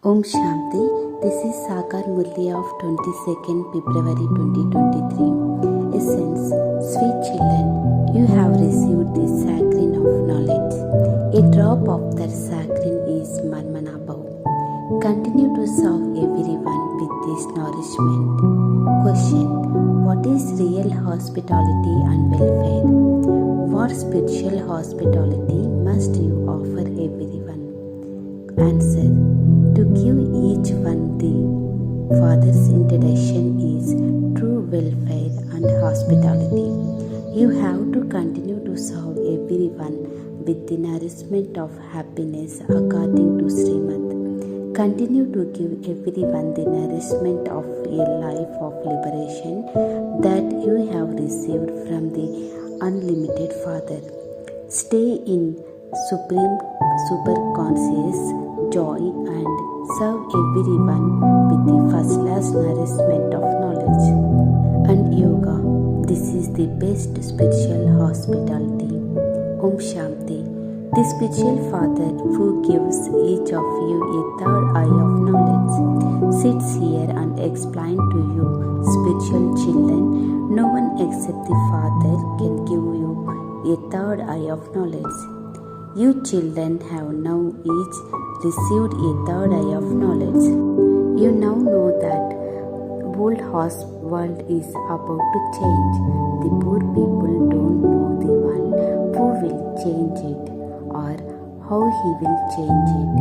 Om Shanti. This is Sakar Murli of 22nd February 2023. Essence. Sweet children, you have received the saccharin of knowledge. A drop of that saccharin is Marmana Bhav. Continue to serve everyone with this nourishment. Question. What is real hospitality and welfare? What spiritual hospitality must you offer everyone? Answer. To give each one the Father's introduction is true welfare and hospitality. You have to continue to serve everyone with the nourishment of happiness according to Srimad. Continue to give everyone the nourishment of a life of liberation that you have received from the unlimited Father. Stay in supreme superconscious joy and serve everyone with the first class nourishment of knowledge and yoga. This is the best spiritual hospitality. Om Shanti. The spiritual Father who gives each of you a third eye of knowledge sits here and explains to you, spiritual children. No one except the Father can give you a third eye of knowledge. You children have now each received a third eye of knowledge. You now know that old world is about to change. The poor people don't know the one who will change it or how he will change it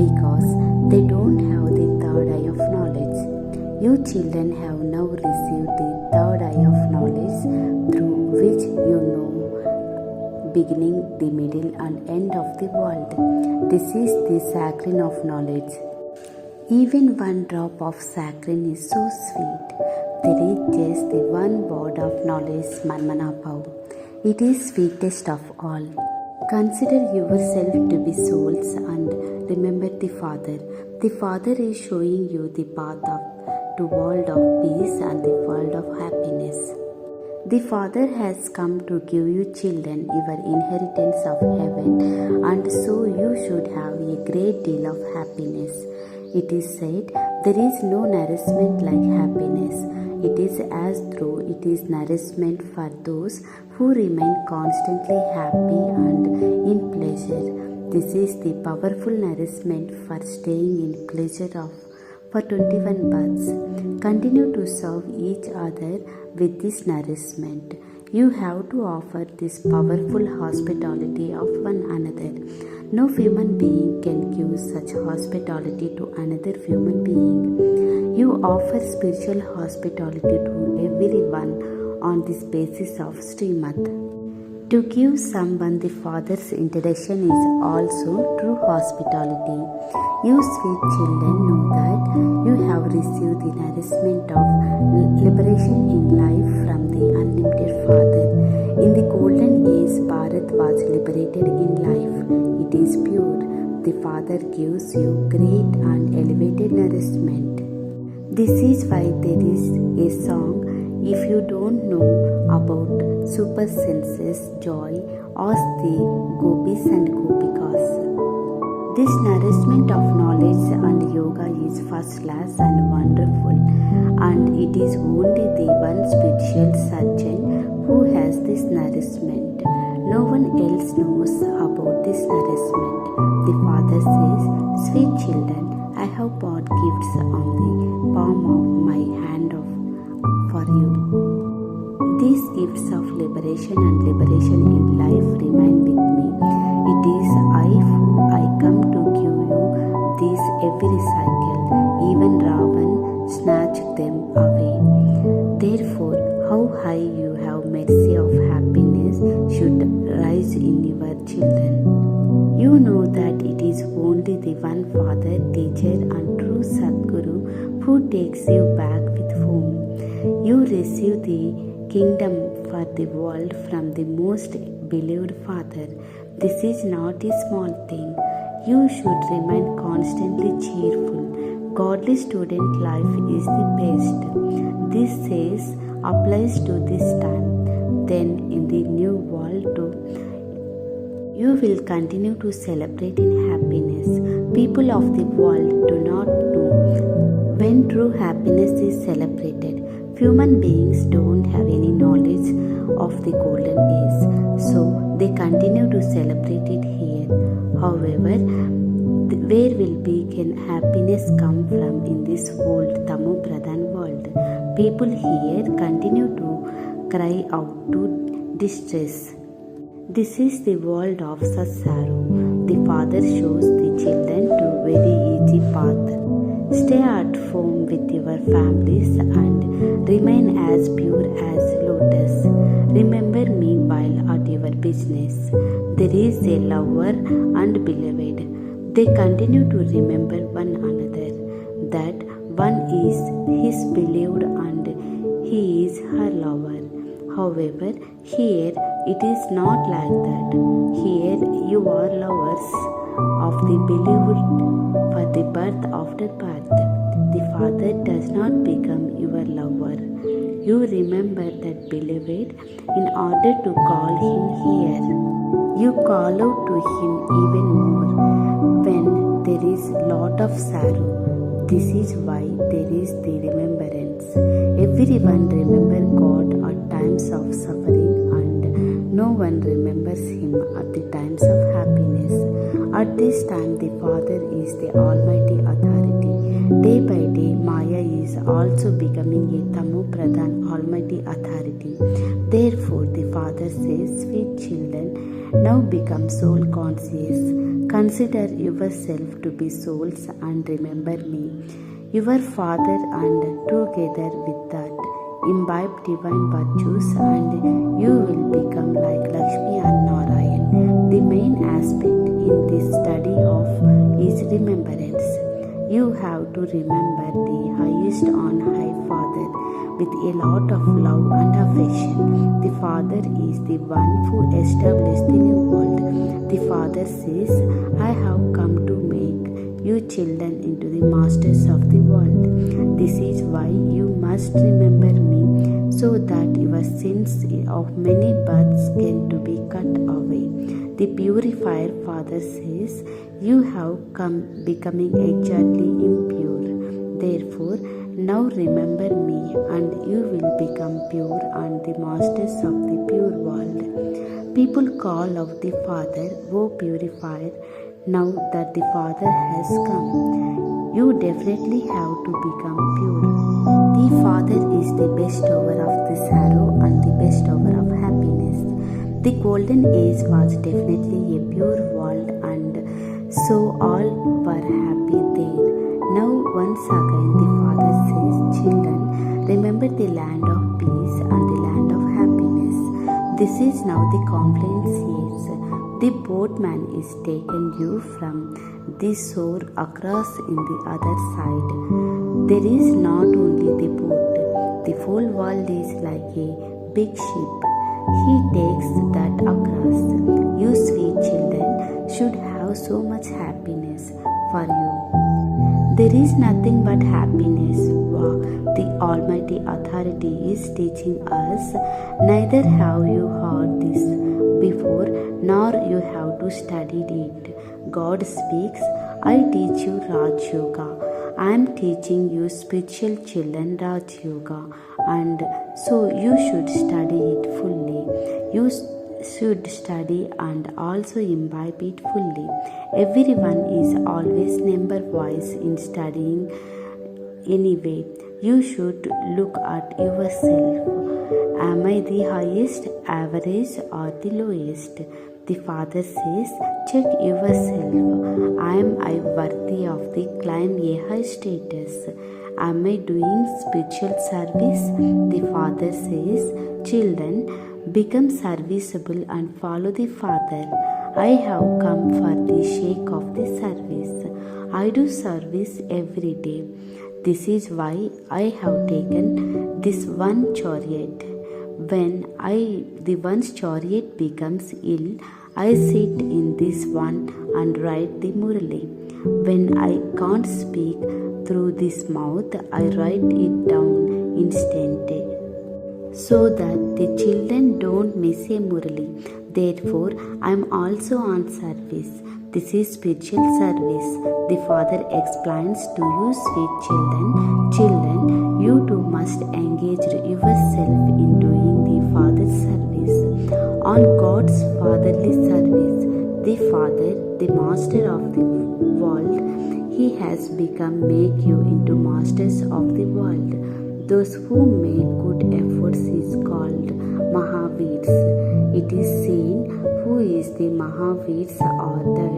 because they don't have the third eye of knowledge. You children have now received the third eye of knowledge through which you know beginning, the middle and end of the world. This is the saccharin of knowledge. Even one drop of saccharin is so sweet. There is just the one word of knowledge, Marmana Bhav. It is sweetest of all. Consider yourself to be souls and remember the Father. The Father is showing you the path to world of peace and the world of happiness. The Father has come to give you children your inheritance of heaven, and so you should have a great deal of happiness. It is said, there is no nourishment like happiness. It is as though it is nourishment for those who remain constantly happy and in pleasure. This is the powerful nourishment for staying in pleasure for 21 births. Continue to serve each other with this nourishment. You have to offer this powerful hospitality of one another. No human being can give such hospitality to another human being. You offer spiritual hospitality to everyone on this basis of Srimad. To give someone the Father's introduction is also true hospitality. You sweet children know that you have received the nourishment of liberation in life from the unlimited Father. In the golden age, Bharat was liberated in life. It is pure. The Father gives you great and elevated nourishment. This is why there is a song. If you don't know about super senses joy, ask the gopis and gopikas. This nourishment of knowledge and yoga is first class and wonderful, and it is only the one spiritual surgeon who has this nourishment. No one else knows about this nourishment. The Father says, sweet children, I have brought gifts on the palm of my hand for you. These gifts of liberation and liberation in life remain with me. It is I come to give you these every cycle. Even Ravan snatched them away. Therefore, how high you have mercy of happiness should rise in your children. You know that it is only the one Father, Teacher and true Sadguru who takes you back with whom you receive the kingdom for the world from the most beloved Father. This is not a small thing. You should remain constantly cheerful. Godly student life is the best. This says applies to this time. Then in the new world too. You will continue to celebrate in happiness. People of the world do not know when true happiness is celebrated. Human beings don't have any knowledge of the golden age, so they continue to celebrate it here. However, where will can happiness come from in this old Tamu Pradhan world? People here continue to cry out to distress. This is the world of such sorrow. The father shows the children to very easy path. Stay at home with your families and remain as pure as lotus. Remember me while at your business. There is a lover and beloved. They continue to remember one another. That one is his beloved and he is her lover. However, here it is not like that. Here you are lovers of the beloved for the birth after birth. The father does not become your lover. You remember that beloved in order to call him here. You call out to him even more when there is lot of sorrow. This is why there is the remembrance. Everyone remember God at times of suffering and no one remembers him at the times of happiness. At this time the Father is the Almighty Authority. Day by day Maya is also becoming a Tamu Pradhan Almighty Authority. Therefore the Father says, sweet children, now become soul conscious. Consider yourself to be souls and remember me, your Father, and together with that imbibe divine virtues and you will become like Lakshmi and Narayan. The main aspect in this study of is remembrance. You have to remember the highest on high Father with a lot of love and affection. The Father is the one who established the new world. The Father says, I have come to make you children into the masters of the world. This is why you must remember me so that your sins of many births can to be cut away. The purifier Father says, you have come becoming exactly impure. Therefore, now remember me and you will become pure and the masters of the pure world. People call out the Father, O purifier, now that the Father has come. You definitely have to become pure. The Father is the bestower of the sorrow and the bestower of happiness. The golden age was definitely a pure world and so all were happy there. Now once again the Father says, children, remember the land of peace and the land of happiness. This is now the confluence years. The boatman is taken you from this shore across in the other side. There is not only the boat, the whole world is like a big ship. He takes that across. You sweet children should have so much happiness for you. There is nothing but happiness. Wow. The Almighty Authority is teaching us. Neither have you heard this before, nor you have to study it. God speaks, I teach you Raj Yoga. I am teaching you spiritual children Raj Yoga, and so you should study it fully. You should study and also imbibe it fully. Everyone is always number wise in studying. Anyway, you should look at yourself. Am I the highest, average, or the lowest? The Father says, check yourself. Am I worthy of the climb a high status? Am I doing spiritual service? The Father says, children, become serviceable and follow the Father. I have come for the sake of the service. I do service every day. This is why I have taken this one chariot. When the one's chariot becomes ill, I sit in this one and write the Murli. When I can't speak through this mouth, I write it down instantly. so that the children don't miss a Murli. Therefore, I am also on service. This is spiritual service. The Father explains to you, sweet children. Children, you too must engage yourself in doing the Father's service. On God's fatherly service, the Father, the Master of the world, He has make you into masters of the world. Those who make good efforts is called Mahaveers. It is seen who is the Mahaveers or that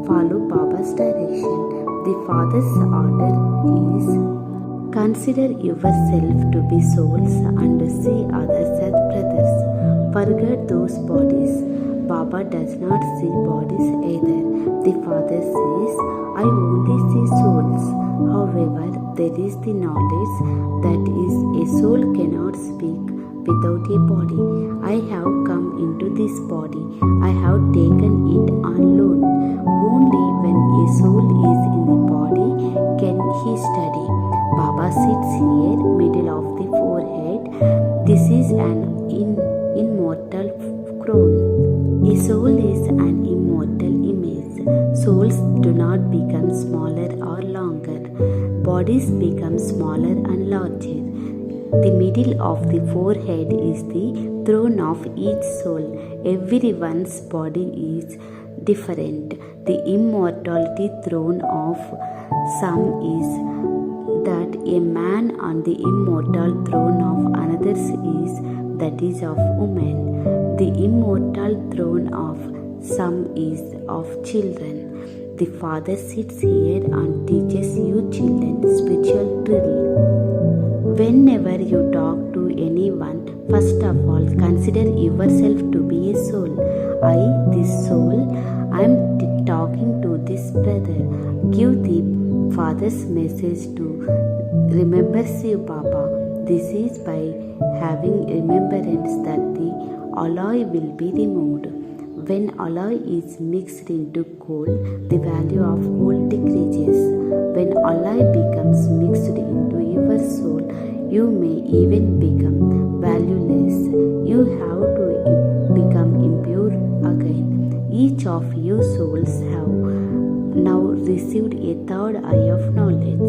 follow Baba's direction. The Father's order is consider yourself to be souls and see others as brothers. Forget those bodies. Baba does not see bodies either. The Father says, I only see souls. However, there is the knowledge that is a soul cannot speak without a body. I have come into this body. I have taken it on loan. Only when a soul is in the body can he study. Baba sits here, middle of the forehead. This is an immortal crown. A soul is an immortal image. Souls do not become smaller or longer. Bodies become smaller and larger. The middle of the forehead is the throne of each soul. Everyone's body is different. The immortality throne of some is that a man on the immortal throne of another is that is of woman. The immortal throne of some is of children. The Father sits here and teaches you children spiritual drill. Whenever you talk to anyone, first of all consider yourself to be a soul. I, this soul, I am talking to this brother. Give the Father's message to remember Shiv Baba. This is by having remembrance that the alloy will be removed. When alloy is mixed into gold, the value of gold decreases. When alloy becomes mixed into your soul, you may even become valueless. You have to become impure again. Each of you souls have now received a third eye of knowledge.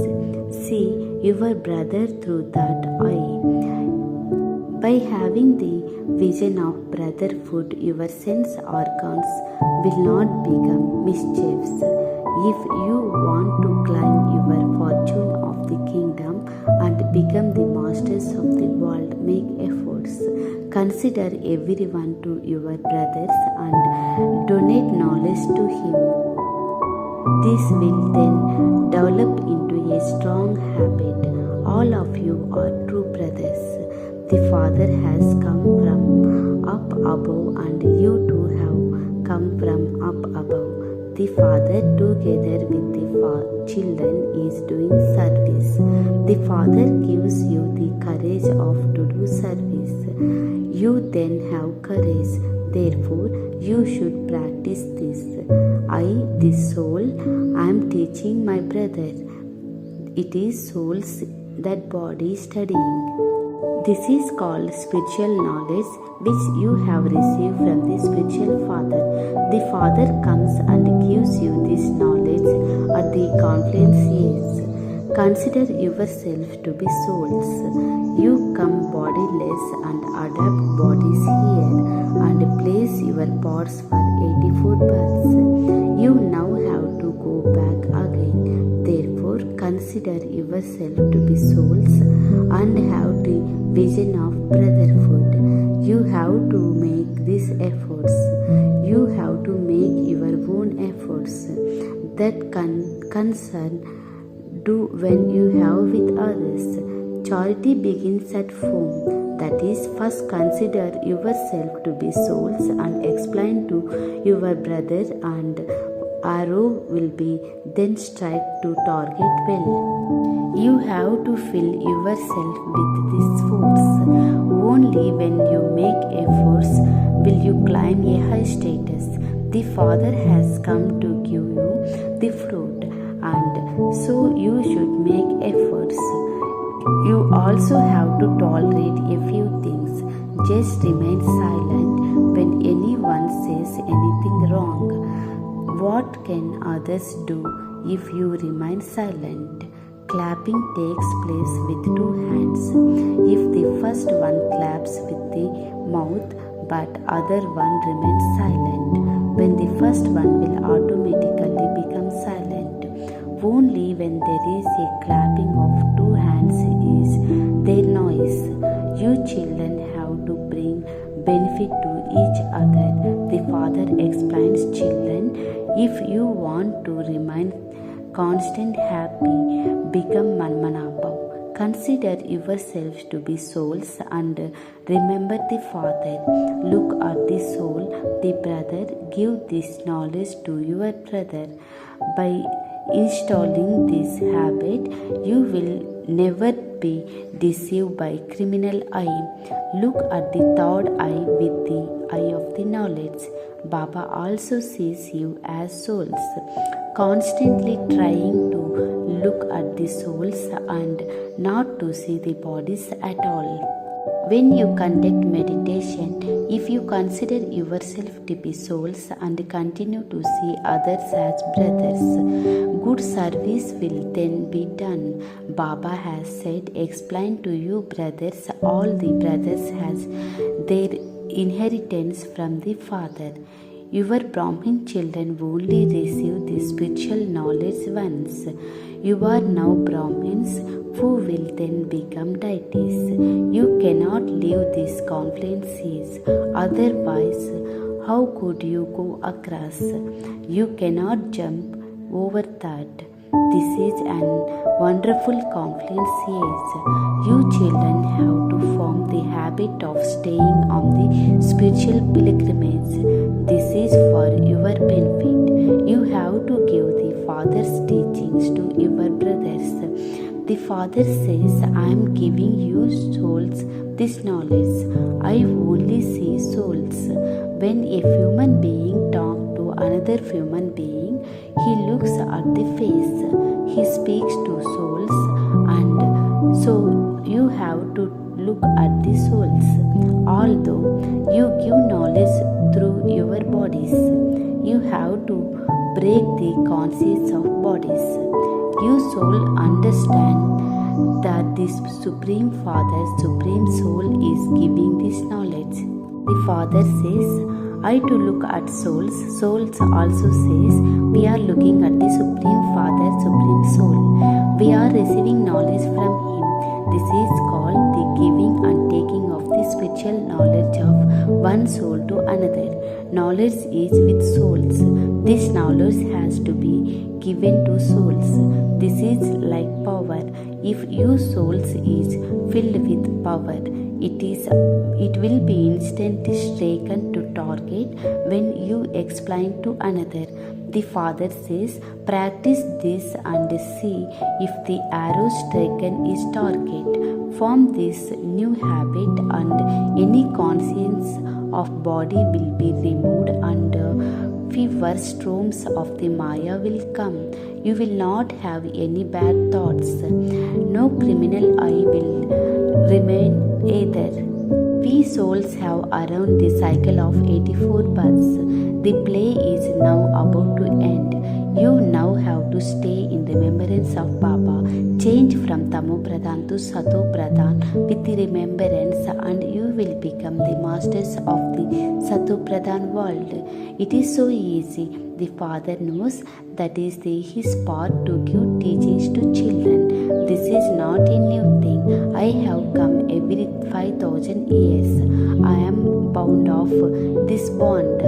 See your brother through that eye. By having the vision of brotherhood, your sense organs will not become mischiefs. If you want to climb your fortune of the kingdom and become the masters of the world, make efforts. Consider everyone to your brothers and donate knowledge to him. This will then develop into a strong habit. All of you are true brothers. The Father has come from up above and you too have come from up above. The Father together with the children is doing service. The Father gives you the courage of to do service. You then have courage. Therefore, you should practice this. I, this soul, I am teaching my brother. It is souls that body studying. This is called spiritual knowledge which you have received from the spiritual Father. The Father comes and gives you this knowledge at the confluence years. Consider yourself to be souls. You come bodiless and adapt bodies here and place your parts for 84 births. You now have to go back again. Therefore, consider yourself to be souls and have the vision of brotherhood. You have to make these efforts. You have to make your own efforts that concern do when you have with others. Charity begins at home. That is, first consider yourself to be souls and explain to your brother, and arrow will be then strike to target well. You have to fill yourself with this force. Only when you make efforts will you climb a high status. The Father has come to give you the fruit, and so you should make efforts. You also have to tolerate a few things. Just remain silent when anyone says anything wrong. What can others do if you remain silent? Clapping takes place with two hands. If the first one claps with the mouth but other one remains silent, when the first one will automatically become silent. Only when there is a clapping of two hands is there noise. You children have to bring benefit to each other. The father explains, children, if you want to remain constant happy, become Manmanabhav. Consider yourselves to be souls and remember the Father. Look at the soul, the brother. Give this knowledge to your brother. By installing this habit, you will never be deceived by criminal eye. Look at the third eye with the eye of the knowledge. Baba also sees you as souls, constantly trying to look at the souls and not to see the bodies at all. When you conduct meditation, if you consider yourself to be souls and continue to see others as brothers, good service will then be done. Baba has said, explain to you brothers, all the brothers has their inheritance from the Father. Your Brahmin children only receive the spiritual knowledge once. You are now Brahmins who will then become deities. You cannot leave these confluences, otherwise how could you go across? You cannot jump over that. This is an wonderful confluence. You children have to form the habit of staying on the spiritual pilgrimage. This is for your benefit. You have to give the Father's teachings to your brothers. The Father says, I am giving you souls this knowledge. I only see souls. When a human being talks to another human being, he looks at the face. He speaks to souls, and so you have to look at the souls. Although you give knowledge through your bodies, you have to break the conscience of bodies. You soul understand that this Supreme Father, Supreme Soul is giving this knowledge. The Father says, I to look at souls. Souls also says, we are looking at the Supreme Father, Supreme Soul. We are receiving knowledge from Him. This is called the giving and taking of the spiritual knowledge of one soul to another. Knowledge is with souls. This knowledge has to be given to souls. This is like power. If your souls is filled with power, it will be instantly taken to target when you explain to another. The Father says, practice this and see if the arrow striken is target. Form this new habit and any conscience of body will be removed and fever storms of the Maya will come. You will not have any bad thoughts. No criminal eye will remain either. We souls have around the cycle of 84 births. The play is now about to end. You now have to stay in remembrance of Baba. Change from Tamo Pradhan to Sato Pradhan with the remembrance, and you will become the masters of the Sato Pradhan world. It is so easy. The Father knows that is his part to give teachings to children. This is not a new thing. I have come every 5,000 years. I am bound of this bond.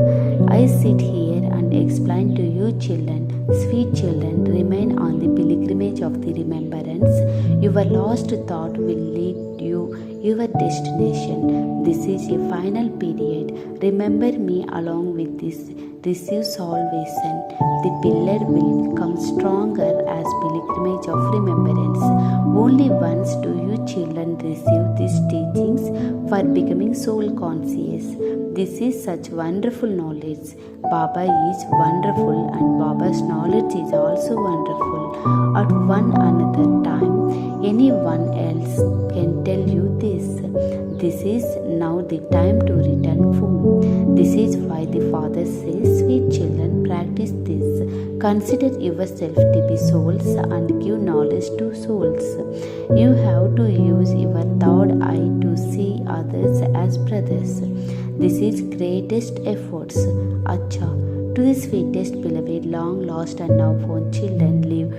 I sit here and explain to you children. Sweet children, remain on the pilgrimage of the remembrance. Your lost thought will lead you your destination. This is a final period. Remember me along with this. Receive salvation. The pillar will become stronger as pilgrimage of remembrance. Only once do you children receive these teachings for becoming soul conscious. This is such wonderful knowledge. Baba is wonderful and Baba's knowledge is also wonderful. At one another time, anyone else can tell you this. This is now the time to return home. This is why the Father says, sweet children, practice this. Consider yourself to be souls and give knowledge to souls. You have to use your third eye to see others as brothers. This is greatest efforts. Acha. To the sweetest beloved, long lost and now found children, live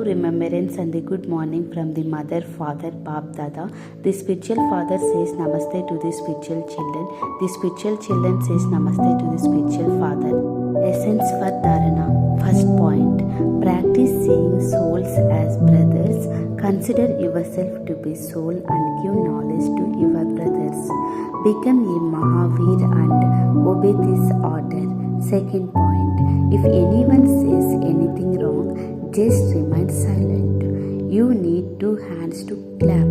remembrance and the good morning from the mother, father, Bap Dada. The spiritual father says namaste to the spiritual children. The spiritual children says namaste to the spiritual father. Essence for Dharana. First point. Practice seeing souls as brothers. Consider yourself to be soul and give knowledge to your brothers. Become a Mahavir and obey this order. Second point. If anyone says anything wrong, just remain silent. You need two hands to clap.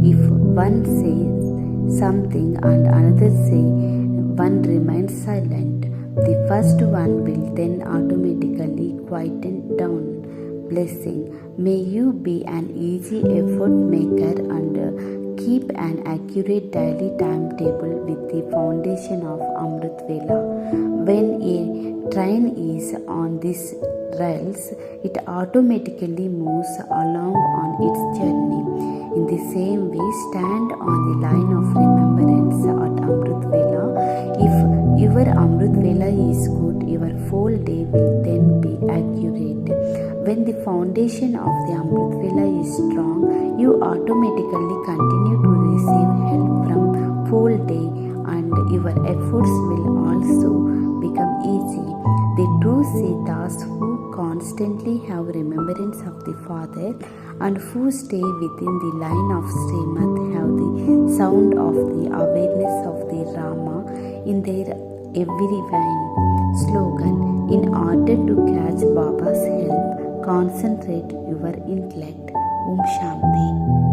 If one says something and another one remains silent, the first one will then automatically quieten down. Blessing. May you be an easy effort maker and keep an accurate daily timetable with the foundation of Amrit Vela. When a train is on these rails, it automatically moves along on its journey. In the same way, stand on the line of remembrance at Amrit Vela. If your Amrit Vela is good, your whole day will then be accurate. When the foundation of the Amrit Vela is strong, you automatically continue to receive help from whole day and your efforts will also become easy. The true Siddhas who constantly have remembrance of the Father and who stay within the line of Srimad have the sound of the awareness of the Rama in their every vein. Slogan. In order to catch Baba's help, concentrate your intellect. Om Shanti.